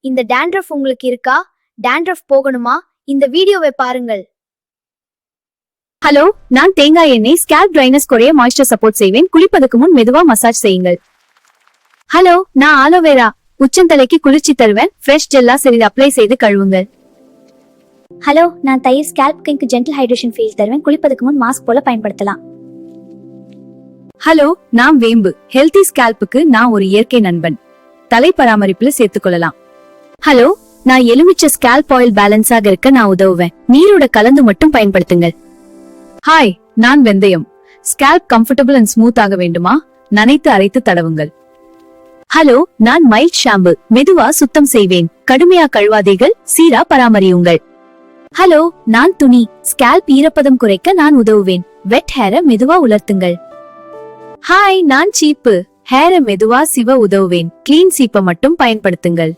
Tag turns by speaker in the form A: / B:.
A: இந்த டேண்ட்ரஃப் உங்களுக்கு இருக்கா? டேண்ட்ரஃப் போகணுமா? இந்த வீடியோவை பாருங்கள்.
B: ஹலோ, நான் தேங்காய் எண்ணெய் ஸ்கேல்ப் ட்ரைனஸ் குறைய மாய்ஸ்சர் சப்போர்ட் செய்வேன். குளிப்பதற்கு முன் மெதுவா மசாஜ் செய்யுங்கள். ஹலோ, நான் ஆலோவேரா உச்சந்தலைக்கு குளிர்ச்சி தருவேன். ஃப்ரெஷ் ஜெல்லா சிறிது அப்ளை செய்து கழுவுங்கள்.
A: ஹலோ, நான் தயிர் ஸ்கேல்ப்க்கு ஜென்டில் ஹைட்ரேஷன் ஃபீல் தருவேன். குளிப்பதற்கு முன் மாஸ்க் போல பயன்படுத்தலாம்.
B: ஹலோ, நான் வேம்பு ஹெல்தி ஸ்கேல்ப்புக்கு நான் ஒரு இயற்கை நண்பன். தலை பராமரிப்புல சேர்த்துக்கொள்ளலாம். ஹலோ, நான் எலுமிச்சை ஸ்கேல்ப் ஆயில் பேலன்ஸாக இருக்க நான் உதவுவேன். நீரோட கலந்து மட்டும் பயன்படுத்துங்கள். ஹாய், நான் வெந்தயம். ஸ்கேல்ப் கம்ஃபர்டபிள் அண்ட் ஸ்மூத் ஆக வேண்டுமா? நனைத்து அரைத்து தடவுங்கள். ஹலோ, நான் மைல்ட் ஷாம்பு மெதுவா சுத்தம் செய்வேன். கடுமையா கழுவாதீர்கள், சீரா பராமரியுங்கள். ஹலோ, நான் துணி ஸ்கேல்ப் ஈரப்பதம் குறைக்க நான் உதவுவேன். வெட் ஹேர மெதுவா உலர்த்துங்கள். ஹாய், நான் சீப்பு ஹேர மெதுவா சிவ உதவுவேன். கிளீன் சீப்பை மட்டும் பயன்படுத்துங்கள்.